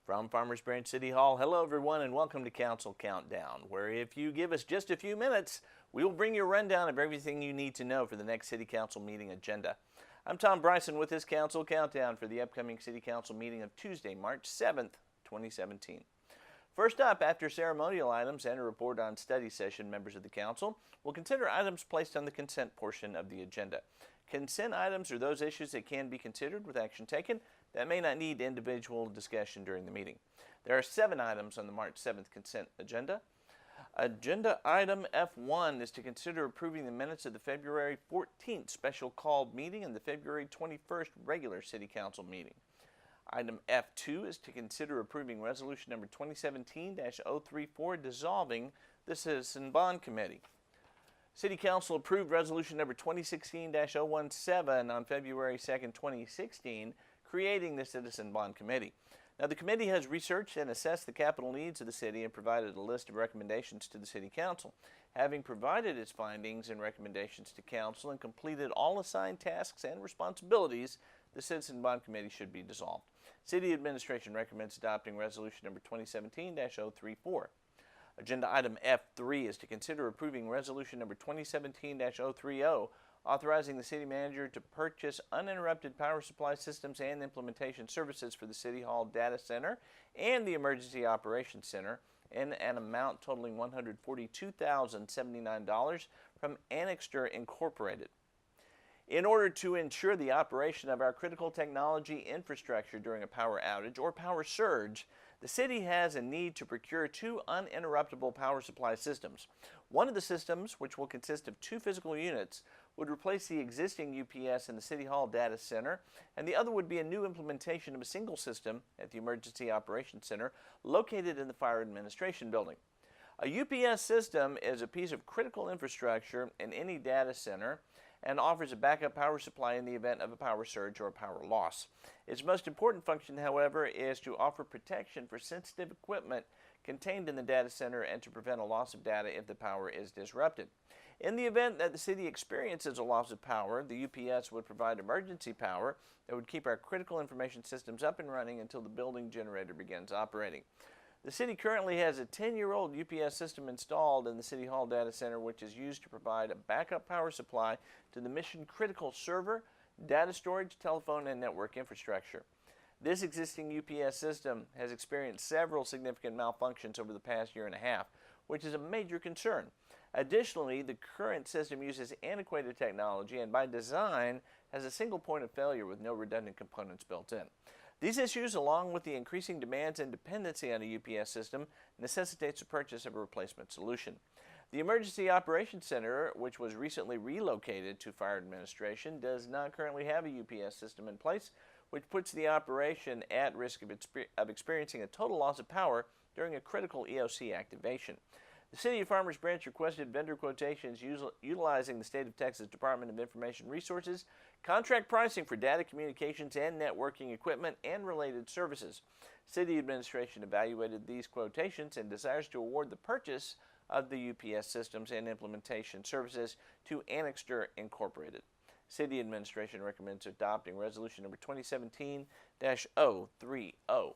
From Farmers Branch City Hall, hello everyone and welcome to Council Countdown, where if you give us just a few minutes, we will bring you a rundown of everything you need to know for the next City Council meeting agenda. I'm Tom Bryson with this Council Countdown for the upcoming City Council meeting of Tuesday, March 7th, 2017. First up, after ceremonial items and a report on study session, members of the Council will consider items placed on the consent portion of the agenda. Consent items are those issues that can be considered with action taken that may not need individual discussion during the meeting. There are 7 items on the March 7th consent agenda. Agenda item F1 is to consider approving the minutes of the February 14th special called meeting and the February 21st regular City Council meeting. Item F2 is to consider approving resolution number 2017-034 dissolving the Citizen Bond Committee. City Council approved resolution number 2016-017 on February 2nd, 2016, creating the Citizen Bond Committee. Now, the committee has researched and assessed the capital needs of the city and provided a list of recommendations to the City Council. Having provided its findings and recommendations to Council and completed all assigned tasks and responsibilities, the Citizen Bond Committee should be dissolved. City Administration recommends adopting resolution number 2017-034. Agenda item F3 is to consider approving resolution number 2017-030, authorizing the city manager to purchase uninterrupted power supply systems and implementation services for the City Hall Data Center and the Emergency Operations Center in an amount totaling $142,079 from Annixter Incorporated. In order to ensure the operation of our critical technology infrastructure during a power outage or power surge, the city has a need to procure 2 uninterruptible power supply systems. One of the systems, which will consist of 2 physical units, would replace the existing UPS in the City Hall Data Center, and the other would be a new implementation of a single system at the Emergency Operations Center located in the Fire Administration Building. A UPS system is a piece of critical infrastructure in any data center and offers a backup power supply in the event of a power surge or power loss. Its most important function, however, is to offer protection for sensitive equipment contained in the data center and to prevent a loss of data if the power is disrupted. In the event that the city experiences a loss of power, the UPS would provide emergency power that would keep our critical information systems up and running until the building generator begins operating. The city currently has a 10-year-old UPS system installed in the City Hall Data Center, which is used to provide a backup power supply to the mission-critical server, data storage, telephone, and network infrastructure. This existing UPS system has experienced several significant malfunctions over the past year and a half, which is a major concern. Additionally, the current system uses antiquated technology and by design has a single point of failure with no redundant components built in. These issues, along with the increasing demands and dependency on a UPS system, necessitates the purchase of a replacement solution. The Emergency Operations Center, which was recently relocated to Fire Administration, does not currently have a UPS system in place, which puts the operation at risk of experiencing a total loss of power during a critical EOC activation. The City of Farmers Branch requested vendor quotations utilizing the State of Texas Department of Information Resources, contract pricing for data communications and networking equipment and related services. City Administration evaluated these quotations and desires to award the purchase of the UPS systems and implementation services to Annixter Incorporated. City Administration recommends adopting resolution number 2017-030.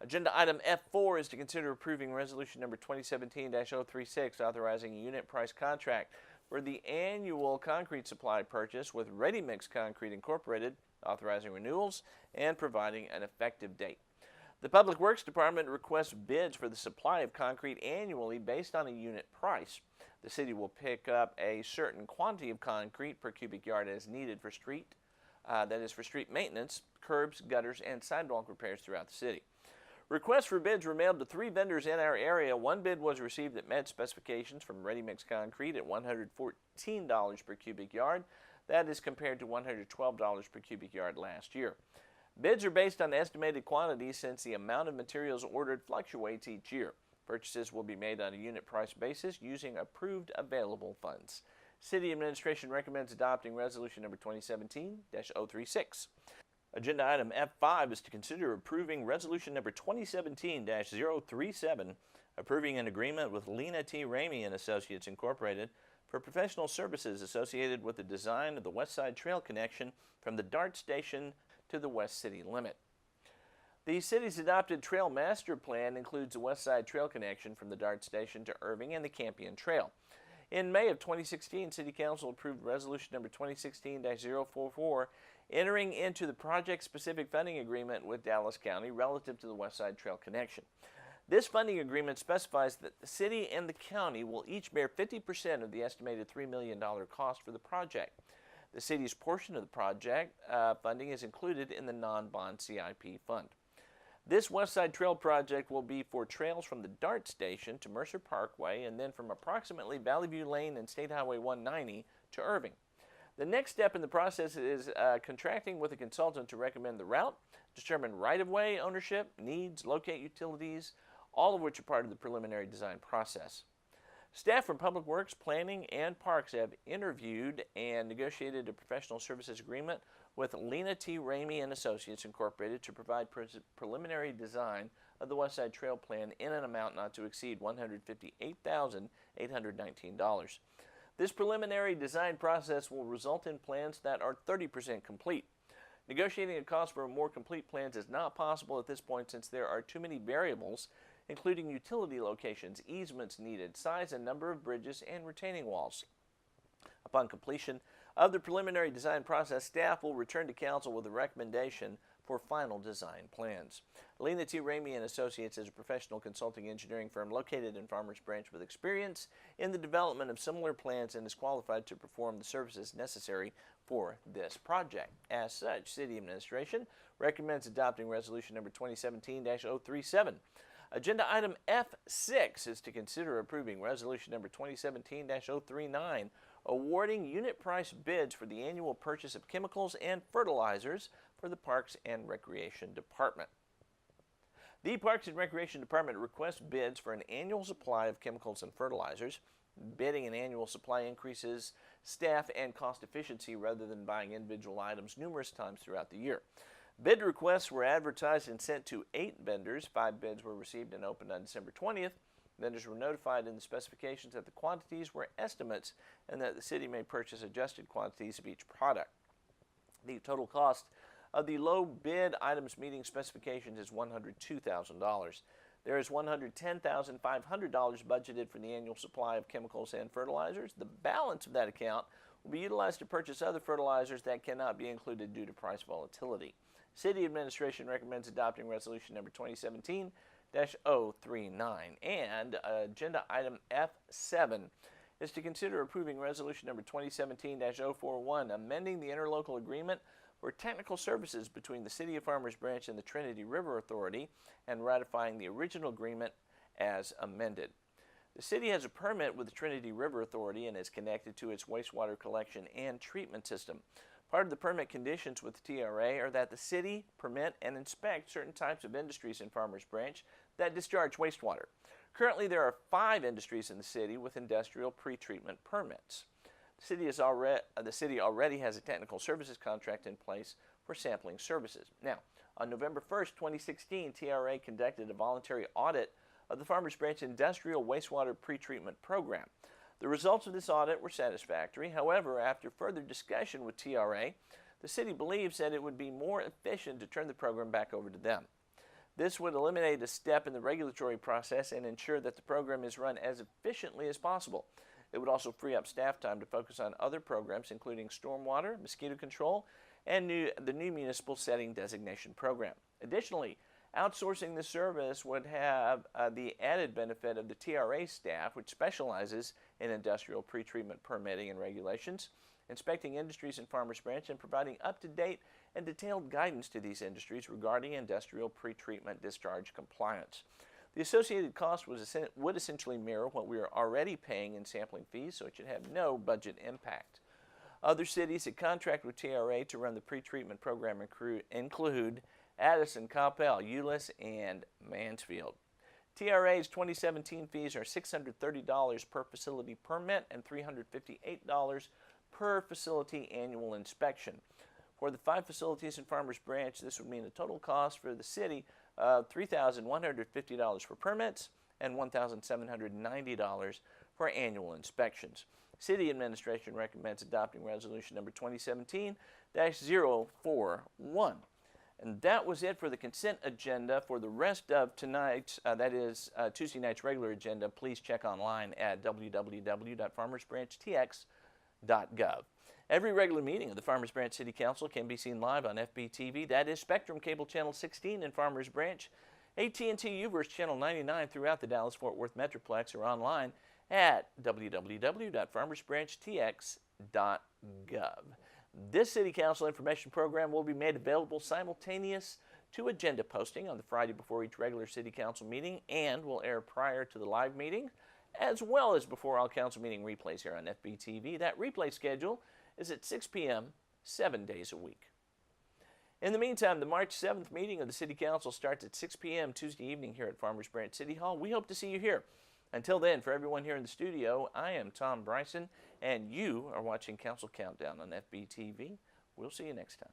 Agenda item F4 is to consider approving resolution number 2017-036, authorizing a unit price contract for the annual concrete supply purchase with Ready Mix Concrete Incorporated, authorizing renewals and providing an effective date. The Public Works Department requests bids for the supply of concrete annually based on a unit price. The city will pick up a certain quantity of concrete per cubic yard as needed for street maintenance, curbs, gutters, and sidewalk repairs throughout the city. Requests for bids were mailed to 3 vendors in our area. One bid was received that met specifications from Ready Mix Concrete at $114 per cubic yard. That is compared to $112 per cubic yard last year. Bids are based on estimated quantities since the amount of materials ordered fluctuates each year. Purchases will be made on a unit price basis using approved available funds. City Administration recommends adopting resolution number 2017-036. Agenda item F5 is to consider approving resolution number 2017-037, approving an agreement with Lena T. Ramey and Associates Incorporated for professional services associated with the design of the West Side Trail connection from the DART station to the West City limit. The city's adopted trail master plan includes the West Side Trail connection from the DART station to Irving and the Campion Trail. In May of 2016, City Council approved Resolution number 2016-044, entering into the project-specific funding agreement with Dallas County relative to the West Side Trail connection. This funding agreement specifies that the city and the county will each bear 50% of the estimated $3 million cost for the project. The city's portion of the project funding is included in the non-bond CIP fund. This West Side Trail project will be for trails from the DART station to Mercer Parkway and then from approximately Valley View Lane and State Highway 190 to Irving. The next step in the process is contracting with a consultant to recommend the route, determine right-of-way ownership, needs, locate utilities, all of which are part of the preliminary design process. Staff from Public Works, Planning, and Parks have interviewed and negotiated a professional services agreement with Lena T. Ramey and Associates Incorporated to provide preliminary design of the West Side Trail Plan in an amount not to exceed $158,819. This preliminary design process will result in plans that are 30% complete. Negotiating a cost for more complete plans is not possible at this point since there are too many variables, including utility locations, easements needed, size and number of bridges, and retaining walls. Upon completion of the preliminary design process, staff will return to council with a recommendation for final design plans. Lena T. Ramey and Associates is a professional consulting engineering firm located in Farmers Branch with experience in the development of similar plans and is qualified to perform the services necessary for this project. As such, City Administration recommends adopting Resolution number 2017-037. Agenda item F6 is to consider approving Resolution number 2017-039, awarding unit price bids for the annual purchase of chemicals and fertilizers for the Parks and Recreation Department. The Parks and Recreation Department requests bids for an annual supply of chemicals and fertilizers. Bidding an annual supply increases staff and cost efficiency rather than buying individual items numerous times throughout the year. Bid requests were advertised and sent to 8 vendors. 5 bids were received and opened on December 20th. Vendors were notified in the specifications that the quantities were estimates and that the city may purchase adjusted quantities of each product. The total cost of the low bid items meeting specifications is $102,000. There is $110,500 budgeted for the annual supply of chemicals and fertilizers. The balance of that account will be utilized to purchase other fertilizers that cannot be included due to price volatility. City Administration recommends adopting Resolution number 2017-039. And agenda item F7 is to consider approving Resolution number 2017-041, amending the interlocal agreement for technical services between the City of Farmers Branch and the Trinity River Authority and ratifying the original agreement as amended. The city has a permit with the Trinity River Authority and is connected to its wastewater collection and treatment system. Part of the permit conditions with the TRA are that the city permit and inspect certain types of industries in Farmers Branch that discharge wastewater. Currently, there are 5 industries in the city with industrial pretreatment permits. The city already has a technical services contract in place for sampling services. Now, on November 1st, 2016, TRA conducted a voluntary audit of the Farmers Branch Industrial Wastewater Pretreatment Program. The results of this audit were satisfactory. However, after further discussion with TRA, the city believes that it would be more efficient to turn the program back over to them. This would eliminate a step in the regulatory process and ensure that the program is run as efficiently as possible. It would also free up staff time to focus on other programs, including stormwater, mosquito control, and the new municipal setting designation program. Additionally, outsourcing the service would have the added benefit of the TRA staff, which specializes in industrial pretreatment permitting and regulations, inspecting industries in Farmers Branch, and providing up-to-date and detailed guidance to these industries regarding industrial pretreatment discharge compliance. The associated cost would essentially mirror what we are already paying in sampling fees, so it should have no budget impact. Other cities that contract with TRA to run the pretreatment program include Addison, Coppell, Euless, and Mansfield. TRA's 2017 fees are $630 per facility permit and $358 per facility annual inspection. For the 5 facilities in Farmers Branch, this would mean a total cost for the city of $3,150 for permits and $1,790 for annual inspections. City Administration recommends adopting Resolution number 2017-041. And that was it for the consent agenda. For the rest of tonight's, that is Tuesday night's regular agenda, please check online at www.farmersbranchtx.gov. Every regular meeting of the Farmers Branch City Council can be seen live on FBTV. That is Spectrum Cable Channel 16 in Farmers Branch, AT&T UVerse Channel 99 throughout the Dallas-Fort Worth Metroplex, or online at www.farmersbranchtx.gov. This City Council information program will be made available simultaneous to agenda posting on the Friday before each regular City Council meeting and will air prior to the live meeting, as well as before all council meeting replays here on FBTV. That replay schedule is at 6 p.m., 7 days a week. In the meantime, the March 7th meeting of the City Council starts at 6 p.m. Tuesday evening here at Farmers Branch City Hall. We hope to see you here. Until then, for everyone here in the studio, I am Tom Bryson, and you are watching Council Countdown on FBTV. We'll see you next time.